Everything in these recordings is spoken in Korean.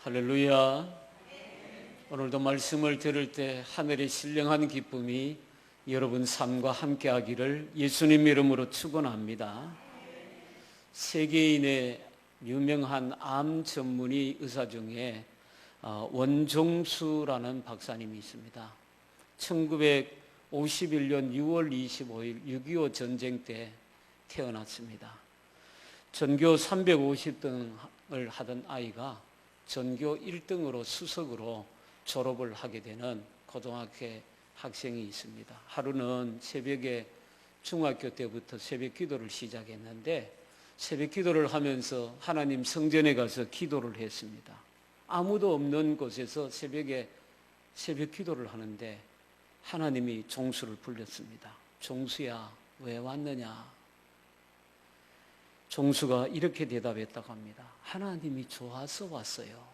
할렐루야. 오늘도 말씀을 들을 때 하늘의 신령한 기쁨이 여러분 삶과 함께 하기를 예수님 이름으로 축원합니다. 세계인의 유명한 암 전문의 의사 중에 원종수라는 박사님이 있습니다. 1951년 6월 25일 6.25 전쟁 때 태어났습니다. 전교 350등을 하던 아이가 전교 1등으로 수석으로 졸업을 하게 되는 고등학교 학생이 있습니다. 하루는 새벽에 중학교 때부터 새벽 기도를 시작했는데 새벽 기도를 하면서 하나님 성전에 가서 기도를 했습니다. 아무도 없는 곳에서 새벽에 새벽 기도를 하는데 하나님이 종수를 불렀습니다. 종수야, 왜 왔느냐? 종수가 이렇게 대답했다고 합니다. 하나님이 좋아서 왔어요.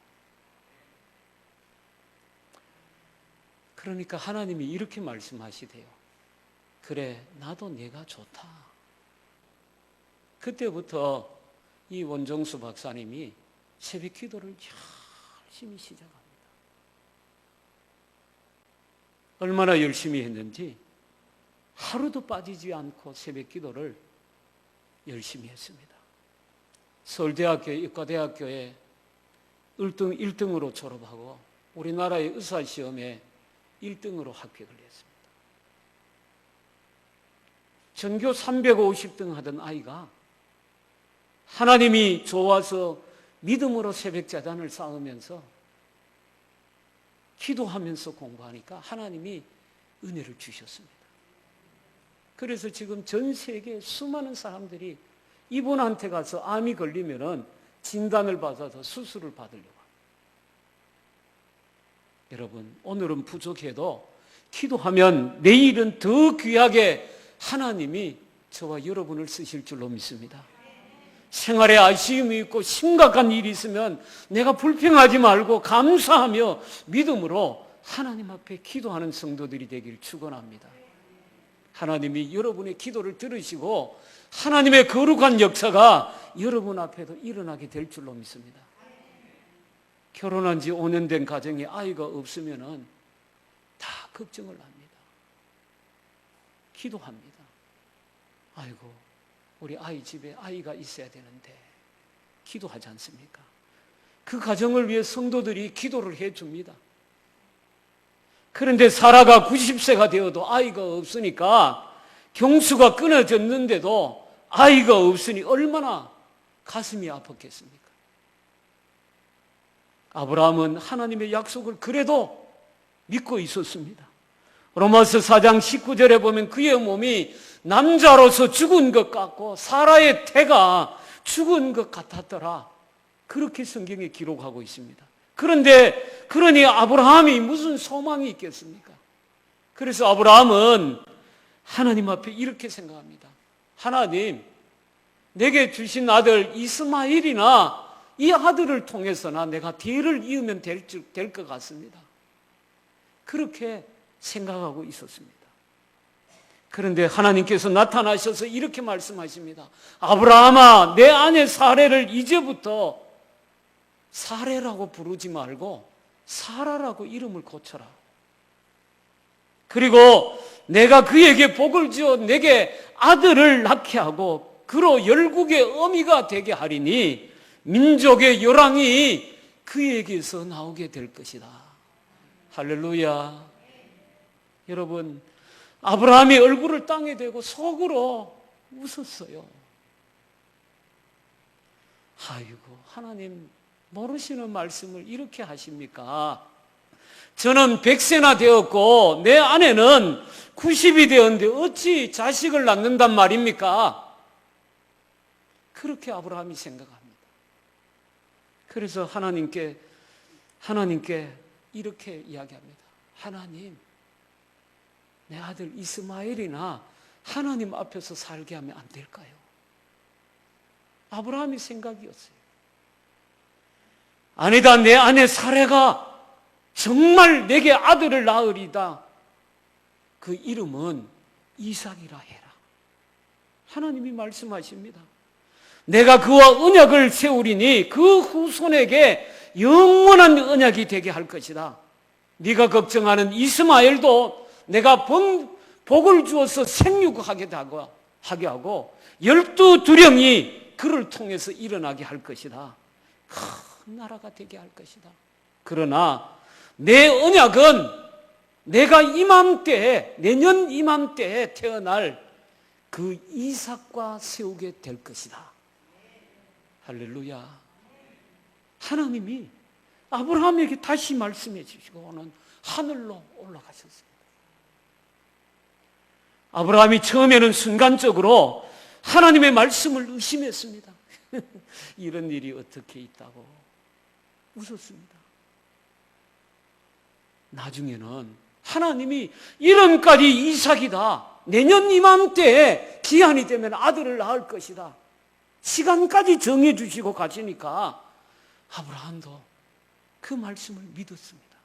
그러니까 하나님이 이렇게 말씀하시대요. 그래, 나도 네가 좋다. 그때부터 이 원종수 박사님이 새벽 기도를 열심히 시작합니다. 얼마나 열심히 했는지 하루도 빠지지 않고 새벽 기도를 열심히 했습니다. 서울대학교 의과대학교에 1등으로 졸업하고 우리나라의 의사시험에 1등으로 합격을 했습니다. 전교 350등 하던 아이가 하나님이 좋아서 믿음으로 새벽자단을 쌓으면서 기도하면서 공부하니까 하나님이 은혜를 주셨습니다. 그래서 지금 전 세계 수많은 사람들이 이분한테 가서 암이 걸리면은 진단을 받아서 수술을 받으려고 합니다. 여러분, 오늘은 부족해도 기도하면 내일은 더 귀하게 하나님이 저와 여러분을 쓰실 줄로 믿습니다. 생활에 아쉬움이 있고 심각한 일이 있으면 내가 불평하지 말고 감사하며 믿음으로 하나님 앞에 기도하는 성도들이 되길 축원합니다. 하나님이 여러분의 기도를 들으시고 하나님의 거룩한 역사가 여러분 앞에도 일어나게 될 줄로 믿습니다. 결혼한 지 5년 된 가정에 아이가 없으면 다 걱정을 합니다. 기도합니다. 아이고, 우리 아이 집에 아이가 있어야 되는데 기도하지 않습니까? 그 가정을 위해 성도들이 기도를 해줍니다. 그런데 사라가 90세가 되어도 아이가 없으니까 경수가 끊어졌는데도 아이가 없으니 얼마나 가슴이 아팠겠습니까? 아브라함은 하나님의 약속을 그래도 믿고 있었습니다. 로마서 4장 19절에 보면 그의 몸이 남자로서 죽은 것 같고 사라의 태가 죽은 것 같았더라. 그렇게 성경에 기록하고 있습니다. 그런데 그러니 아브라함이 무슨 소망이 있겠습니까? 그래서 아브라함은 하나님 앞에 이렇게 생각합니다. 하나님, 내게 주신 아들 이스마엘이나 이 아들을 통해서나 내가 대를 이으면 될 것 같습니다. 그렇게 생각하고 있었습니다. 그런데 하나님께서 나타나셔서 이렇게 말씀하십니다. 아브라함아, 내 아내 사레를 이제부터 사레라고 부르지 말고 사라라고 이름을 고쳐라. 그리고 내가 그에게 복을 지어 내게 아들을 낳게 하고 그로 열국의 어미가 되게 하리니 민족의 요랑이 그에게서 나오게 될 것이다. 할렐루야. 여러분, 아브라함이 얼굴을 땅에 대고 속으로 웃었어요. 아이고, 하나님 모르시는 말씀을 이렇게 하십니까? 저는 100세나 되었고 내 아내는 90이 되었는데 어찌 자식을 낳는단 말입니까? 그렇게 아브라함이 생각합니다. 그래서 하나님께 이렇게 이야기합니다. 하나님, 내 아들 이스마엘이나 하나님 앞에서 살게 하면 안 될까요? 아브라함의 생각이었어요. 아니다, 내 아내 사레가 정말 내게 아들을 낳으리다. 그 이름은 이삭이라 해라. 하나님이 말씀하십니다. 내가 그와 언약을 세우리니 그 후손에게 영원한 언약이 되게 할 것이다. 네가 걱정하는 이스마엘도 내가 복을 주어서 생육하게 하고 12두령이 그를 통해서 일어나게 할 것이다. 큰 나라가 되게 할 것이다. 그러나 내 언약은 내가 이맘때에, 내년 이맘때에 태어날 그 이삭과 세우게 될 것이다. 할렐루야. 하나님이 아브라함에게 다시 말씀해 주시고는 하늘로 올라가셨습니다. 아브라함이 처음에는 순간적으로 하나님의 말씀을 의심했습니다. 이런 일이 어떻게 있다고 웃었습니다. 나중에는 하나님이 이름까지 이삭이다. 내년 이맘때에 기한이 되면 아들을 낳을 것이다. 시간까지 정해 주시고 가시니까 아브라함도 그 말씀을 믿었습니다.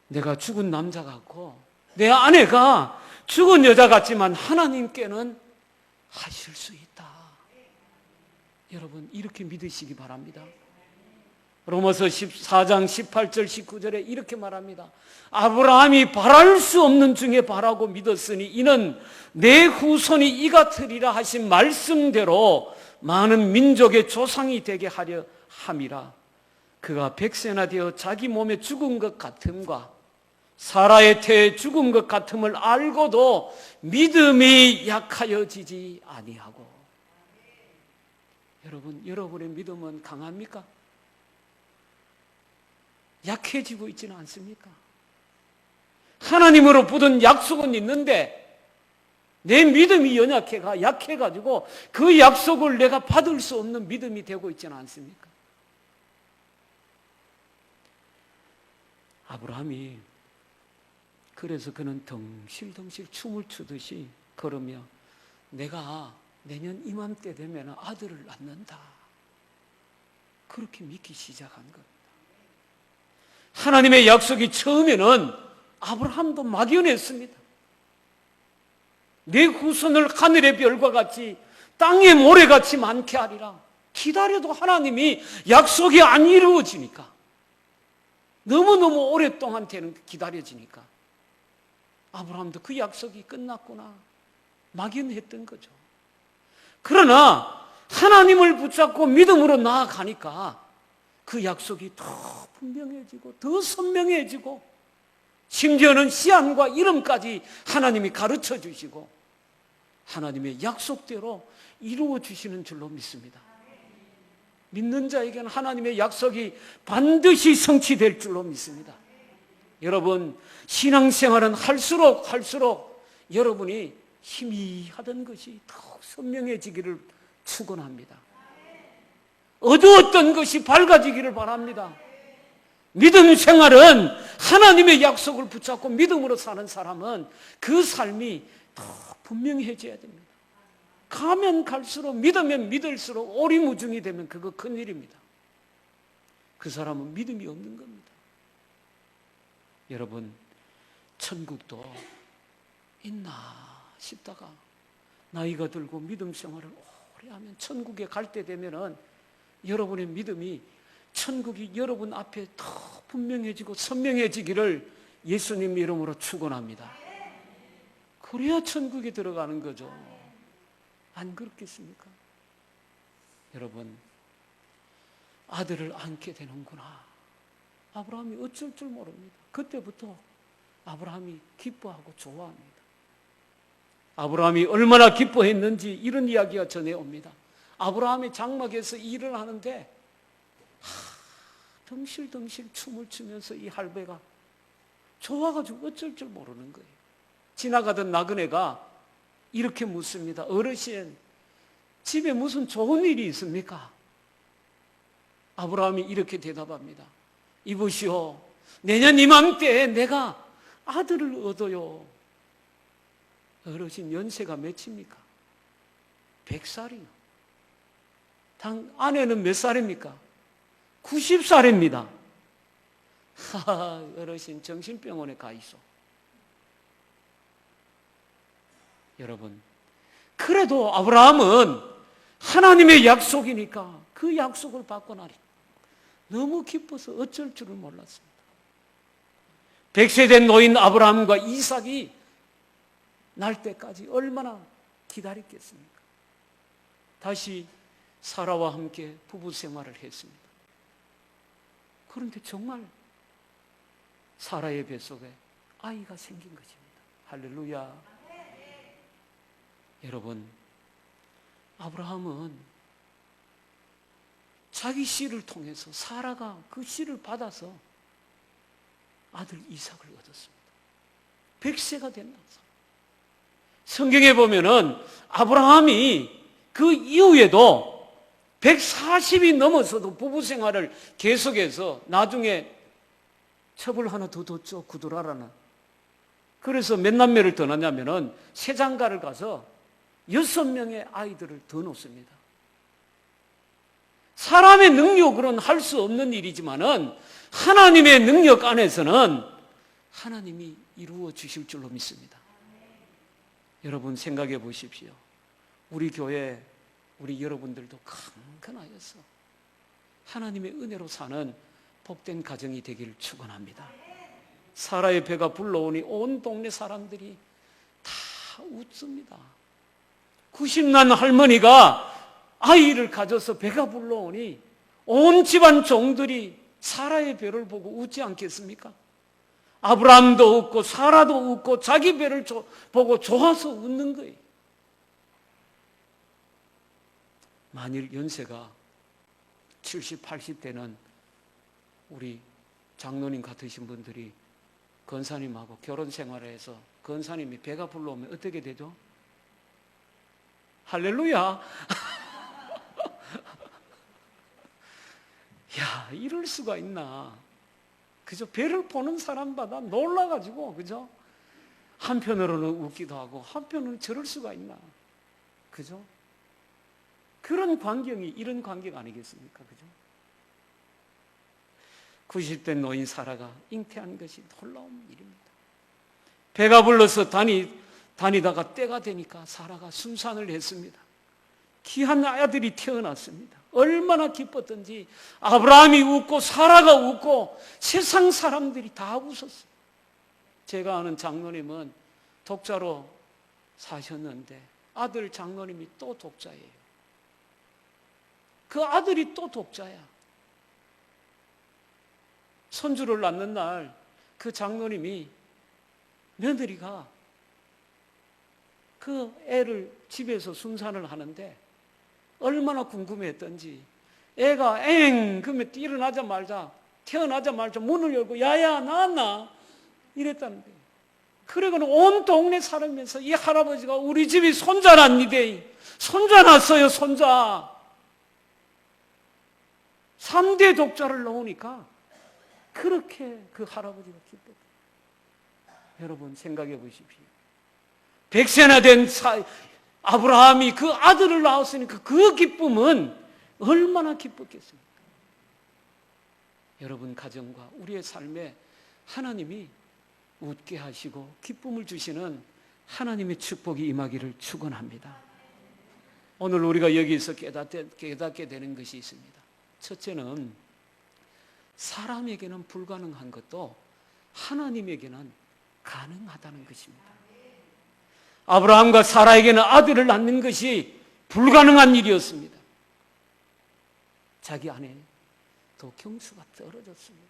내가 죽은 남자 같고 내 아내가 죽은 여자 같지만 하나님께는 하실 수 있다. 여러분 이렇게 믿으시기 바랍니다. 로마서 14장 18절 19절에 이렇게 말합니다. 아브라함이 바랄 수 없는 중에 바라고 믿었으니 이는 내 후손이 이 같으리라 하신 말씀대로 많은 민족의 조상이 되게 하려 함이라. 그가 100세나 되어 자기 몸에 죽은 것 같음과 사라의 태에 죽은 것 같음을 알고도 믿음이 약하여지지 아니하고. 여러분, 여러분의 믿음은 강합니까? 약해지고 있지는 않습니까? 하나님으로 붙은 약속은 있는데 내 믿음이 약해가지고 그 약속을 내가 받을 수 없는 믿음이 되고 있지는 않습니까? 아브라함이 그래서 그는 덩실덩실 춤을 추듯이 걸으며 내가 내년 이맘때 되면 아들을 낳는다. 그렇게 믿기 시작한 겁니다. 하나님의 약속이 처음에는 아브라함도 막연했습니다. 내 후손을 하늘의 별과 같이 땅의 모래같이 많게 하리라. 기다려도 하나님이 약속이 안 이루어지니까, 너무너무 오랫동안 기다려지니까 아브라함도 그 약속이 끝났구나 막연했던 거죠. 그러나 하나님을 붙잡고 믿음으로 나아가니까 그 약속이 더 분명해지고 더 선명해지고 심지어는 시한과 이름까지 하나님이 가르쳐 주시고 하나님의 약속대로 이루어 주시는 줄로 믿습니다. 믿는 자에게는 하나님의 약속이 반드시 성취될 줄로 믿습니다. 여러분, 신앙생활은 할수록 여러분이 희미하던 것이 더욱 선명해지기를 축원합니다. 어두웠던 것이 밝아지기를 바랍니다. 믿음 생활은 하나님의 약속을 붙잡고 믿음으로 사는 사람은 그 삶이 더 분명해져야 됩니다. 가면 갈수록, 믿으면 믿을수록 오리무중이 되면 그거 큰일입니다. 그 사람은 믿음이 없는 겁니다. 여러분, 천국도 있나 싶다가 나이가 들고 믿음 생활을 오래 하면 천국에 갈 때 되면은 여러분의 믿음이 천국이 여러분 앞에 더 분명해지고 선명해지기를 예수님 이름으로 축원합니다. 그래야 천국에 들어가는 거죠. 안 그렇겠습니까? 여러분, 아들을 안게 되는구나. 아브라함이 어쩔 줄 모릅니다. 그때부터 아브라함이 기뻐하고 좋아합니다. 아브라함이 얼마나 기뻐했는지 이런 이야기가 전해옵니다. 아브라함이 장막에서 일을 하는데 덩실덩실 춤을 추면서 이 할배가 좋아가지고 어쩔 줄 모르는 거예요. 지나가던 나그네가 이렇게 묻습니다. 어르신, 집에 무슨 좋은 일이 있습니까? 아브라함이 이렇게 대답합니다. 이보시오, 내년 이맘때에 내가 아들을 얻어요. 어르신 연세가 몇입니까? 100살이요. 아내는 몇 살입니까? 90살입니다. 어르신 정신병원에 가 있어. 여러분, 그래도 아브라함은 하나님의 약속이니까 그 약속을 받고 나니 너무 기뻐서 어쩔 줄을 몰랐습니다. 100세 된 노인 아브라함과 이삭이 날 때까지 얼마나 기다렸겠습니까? 다시 사라와 함께 부부 생활을 했습니다. 그런데 정말 사라의 뱃속에 아이가 생긴 것입니다. 할렐루야. 여러분, 아브라함은 자기 씨를 통해서 사라가 그 씨를 받아서 아들 이삭을 얻었습니다. 100세가 된 나사. 성경에 보면은 아브라함이 그 이후에도 140이 넘어서도 부부 생활을 계속해서 나중에 첩을 하나 더 뒀죠. 구두라라는. 그래서 몇 남매를 더 낳냐면은 세 장가를 가서 6명의 아이들을 더 놓습니다. 사람의 능력으로는 할 수 없는 일이지만은 하나님의 능력 안에서는 하나님이 이루어 주실 줄로 믿습니다. 여러분 생각해 보십시오. 우리 교회, 우리 여러분들도 강건하여서 하나님의 은혜로 사는 복된 가정이 되기를 축원합니다. 사라의 배가 불러오니 온 동네 사람들이 다 웃습니다. 90난 할머니가 아이를 가져서 배가 불러오니 온 집안 종들이 사라의 배를 보고 웃지 않겠습니까? 아브라함도 웃고 사라도 웃고 자기 배를 보고 좋아서 웃는 거예요. 만일 연세가 70, 80대는 우리 장로님 같으신 분들이 권사님하고 결혼 생활을 해서 권사님이 배가 불러오면 어떻게 되죠? 할렐루야. 야, 이럴 수가 있나. 그죠? 배를 보는 사람마다 놀라가지고, 그죠? 한편으로는 웃기도 하고, 한편으로는 저럴 수가 있나. 그죠? 그런 광경이 이런 광경 아니겠습니까? 그죠? 90대 노인 사라가 잉태한 것이 놀라운 일입니다. 배가 불러서 다니다가 때가 되니까 사라가 순산을 했습니다. 귀한 아들이 태어났습니다. 얼마나 기뻤던지 아브라함이 웃고 사라가 웃고 세상 사람들이 다 웃었어요. 제가 아는 장로님은 독자로 사셨는데 아들 장로님이 또 독자예요. 그 아들이 또 독자야. 손주를 낳는 날 그 장로님이 며느리가 그 애를 집에서 순산을 하는데 얼마나 궁금했던지 애가 엥 그러면 태어나자마자 문을 열고 야야 나왔나 이랬다는 거예요. 그러고는 온 동네 사람에서 이 할아버지가 우리 집이 손자 났니데 손자 났어요. 손자 3대 독자를 넣으니까 그렇게 그 할아버지가 기뻤다. 여러분 생각해 보십시오. 100세나 된 아브라함이 그 아들을 낳았으니까 그 기쁨은 얼마나 기뻤겠습니까? 여러분 가정과 우리의 삶에 하나님이 웃게 하시고 기쁨을 주시는 하나님의 축복이 임하기를 축원합니다. 오늘 우리가 여기서 깨닫게 되는 것이 있습니다. 첫째는 사람에게는 불가능한 것도 하나님에게는 가능하다는 것입니다. 아브라함과 사라에게는 아들을 낳는 것이 불가능한 일이었습니다. 자기 아내 또 경수가 떨어졌습니다.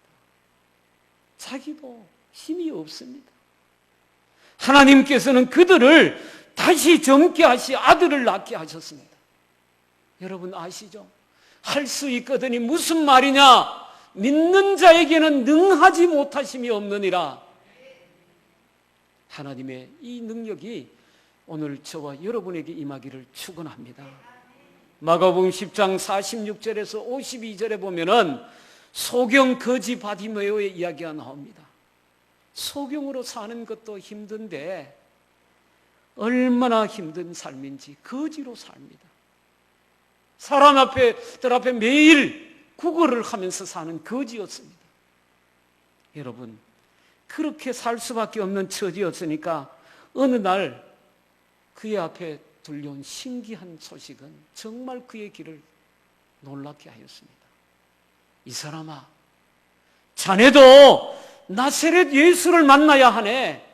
자기도 힘이 없습니다. 하나님께서는 그들을 다시 젊게 하시 아들을 낳게 하셨습니다. 여러분 아시죠? 할 수 있거든이 무슨 말이냐? 믿는 자에게는 능하지 못하심이 없느니라. 하나님의 이 능력이 오늘 저와 여러분에게 임하기를 축원합니다. 마가복음 10장 46절에서 52절에 보면은 소경 거지 바디메오의 이야기가 나옵니다. 소경으로 사는 것도 힘든데 얼마나 힘든 삶인지 거지로 삽니다. 사람 들 앞에 매일 구걸을 하면서 사는 거지였습니다. 여러분 그렇게 살 수밖에 없는 처지였으니까 어느 날 그의 앞에 들려온 신기한 소식은 정말 그의 귀를 놀랍게 하였습니다. 이 사람아, 자네도 나사렛 예수를 만나야 하네.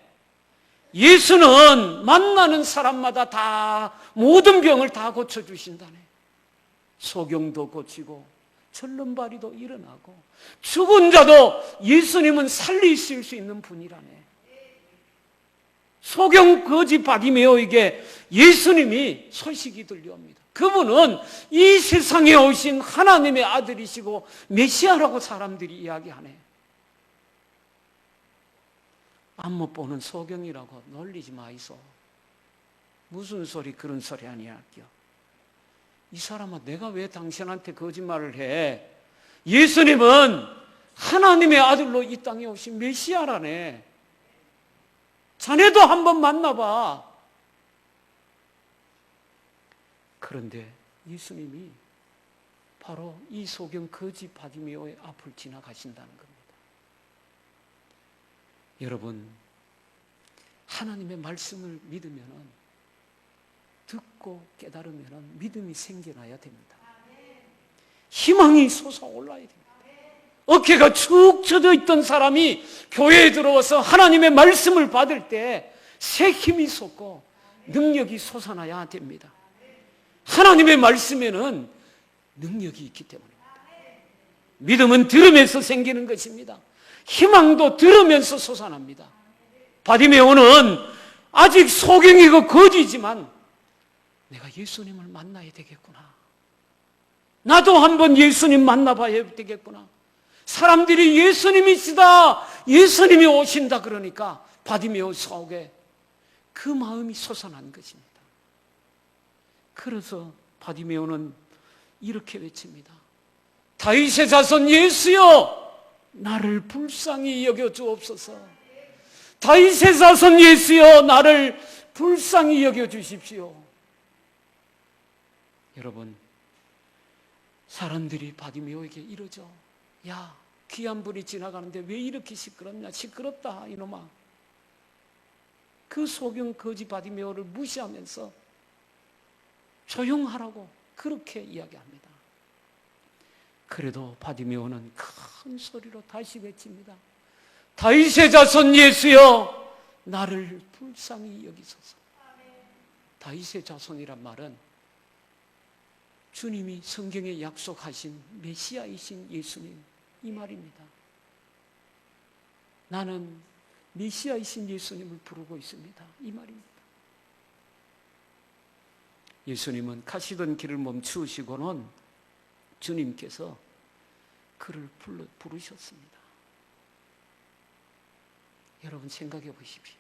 예수는 만나는 사람마다 다 모든 병을 다 고쳐주신다네. 소경도 고치고 절름발이도 일어나고 죽은 자도 예수님은 살리실 수 있는 분이라네. 소경 거지 바디메오에게 예수님이 소식이 들려옵니다. 그분은 이 세상에 오신 하나님의 아들이시고 메시아라고 사람들이 이야기하네. 안 못 보는 소경이라고 놀리지 마이소. 무슨 소리 그런 소리 아니야껴. 이 사람아, 내가 왜 당신한테 거짓말을 해? 예수님은 하나님의 아들로 이 땅에 오신 메시아라네. 자네도 한번 만나봐. 그런데 예수님이 바로 이 소경 거지 바디메오의 앞을 지나가신다는 겁니다. 여러분, 하나님의 말씀을 믿으면, 듣고 깨달으면 믿음이 생겨나야 됩니다. 희망이 솟아올라야 됩니다. 어깨가 축 처져 있던 사람이 교회에 들어와서 하나님의 말씀을 받을 때 새 힘이 솟고 능력이 솟아나야 됩니다. 하나님의 말씀에는 능력이 있기 때문입니다. 믿음은 들으면서 생기는 것입니다. 희망도 들으면서 솟아납니다. 바디메오는 아직 소경이고 거지지만 내가 예수님을 만나야 되겠구나. 나도 한번 예수님 만나봐야 되겠구나. 사람들이 예수님이시다, 예수님이 오신다 그러니까 바디메오 속에 그 마음이 솟아난 것입니다. 그래서 바디메오는 이렇게 외칩니다. 다윗의 자손 예수여, 나를 불쌍히 여겨 주옵소서. 다윗의 자손 예수여, 나를 불쌍히 여겨 주십시오. 여러분, 사람들이 바디메오에게 이러죠. 야, 귀한 분이 지나가는데 왜 이렇게 시끄럽냐? 시끄럽다 이놈아. 그 소경 거지 바디메오를 무시하면서 조용하라고 그렇게 이야기합니다. 그래도 바디메오는 큰 소리로 다시 외칩니다. 다윗의 자손 예수여, 나를 불쌍히 여기소서. 다윗의 자손이란 말은 주님이 성경에 약속하신 메시아이신 예수님, 이 말입니다. 나는 메시아이신 예수님을 부르고 있습니다, 이 말입니다. 예수님은 가시던 길을 멈추시고는 주님께서 그를 부르셨습니다. 여러분 생각해 보십시오.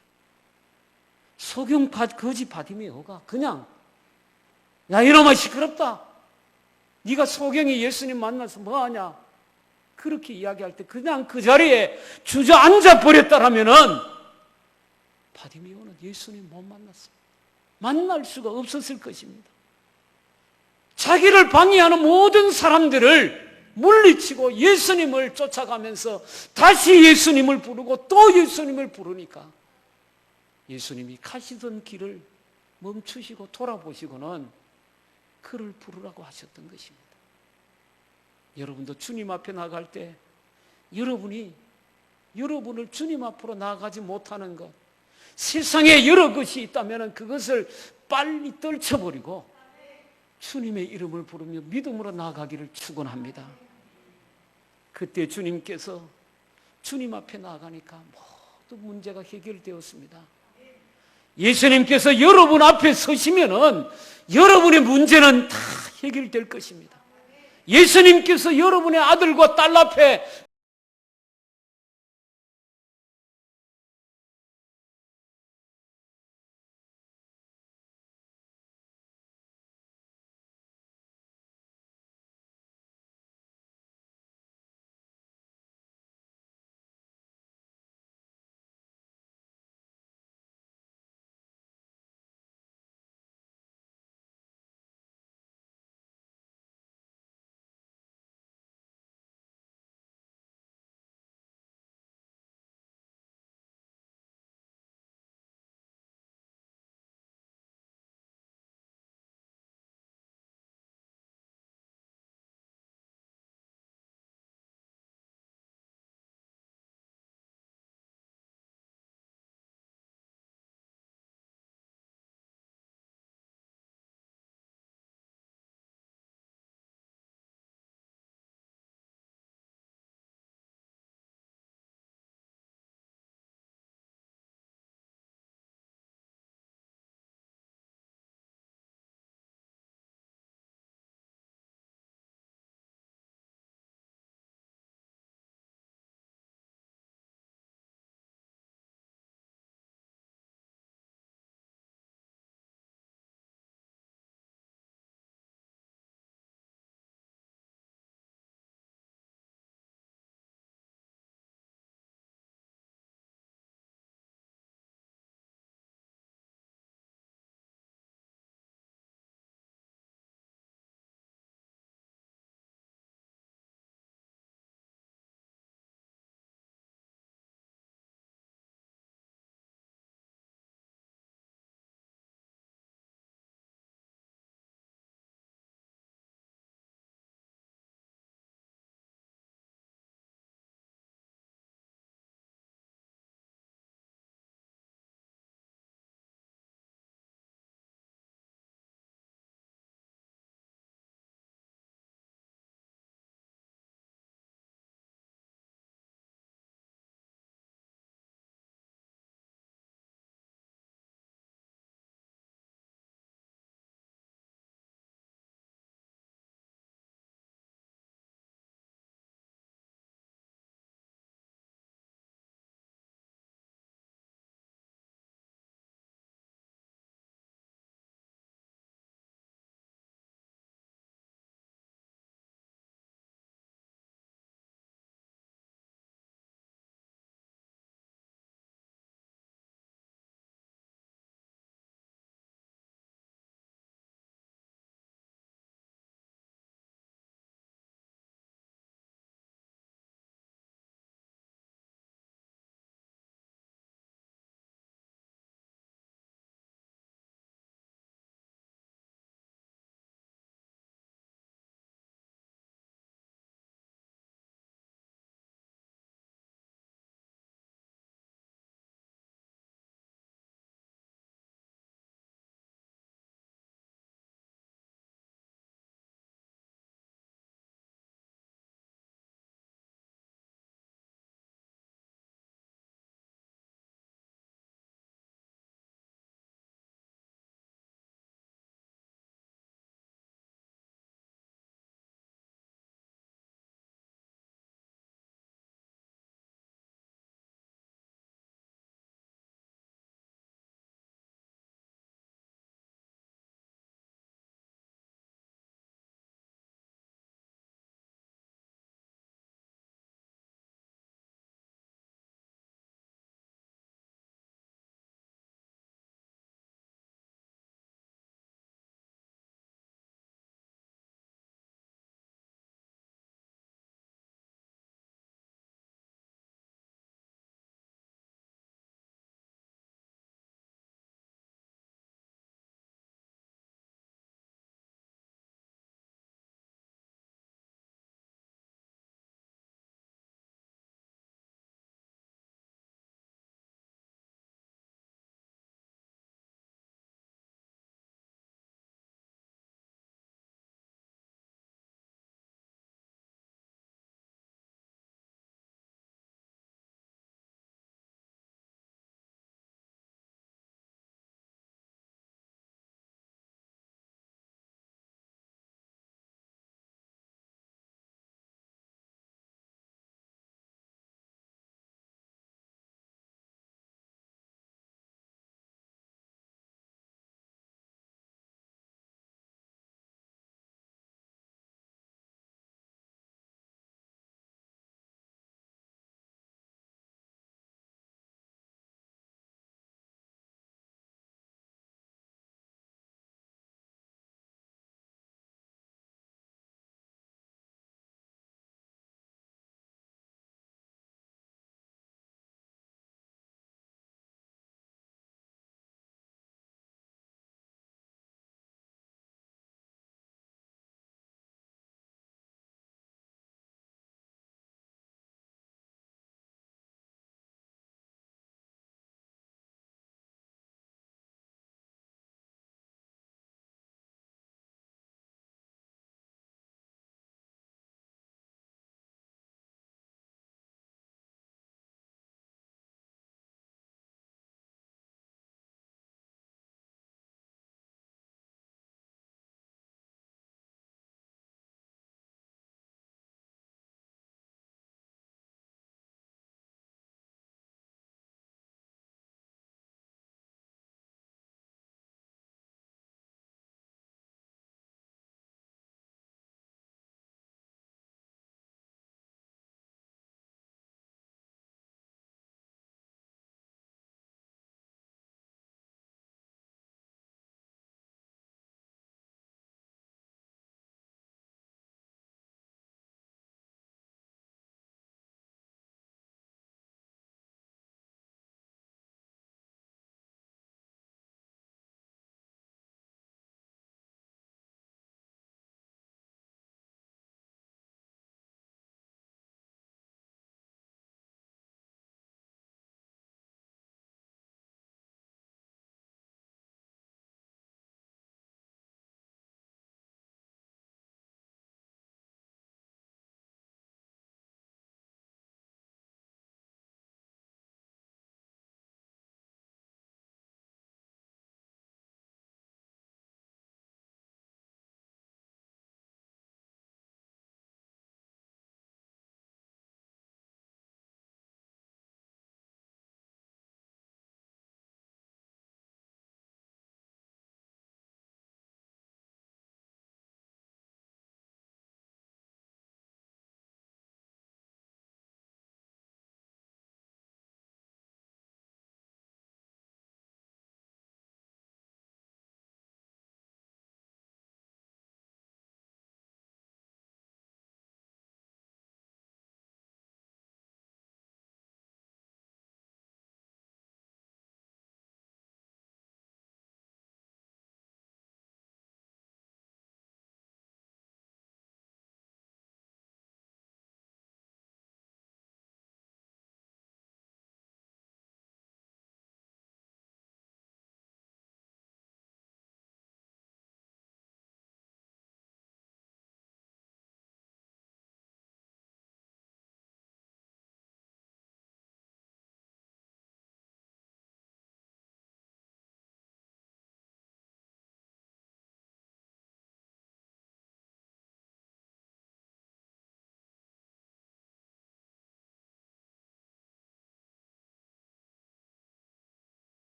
소경 거지 바디메오가 그냥, 야 이놈아 시끄럽다, 네가 소경이 예수님 만나서 뭐하냐, 그렇게 이야기할 때 그냥 그 자리에 주저앉아 버렸다라면은 바디메오는 예수님 못 만났습니다. 만날 수가 없었을 것입니다. 자기를 방해하는 모든 사람들을 물리치고 예수님을 쫓아가면서 다시 예수님을 부르고 또 예수님을 부르니까 예수님이 가시던 길을 멈추시고 돌아보시고는 그를 부르라고 하셨던 것입니다. 여러분도 주님 앞에 나갈 때 여러분을 주님 앞으로 나아가지 못하는 것, 세상에 여러 것이 있다면 그것을 빨리 떨쳐버리고 주님의 이름을 부르며 믿음으로 나아가기를 축원합니다. 그때 주님께서 주님 앞에 나아가니까 모든 문제가 해결되었습니다. 예수님께서 여러분 앞에 서시면은 여러분의 문제는 다 해결될 것입니다. 예수님께서 여러분의 아들과 딸 앞에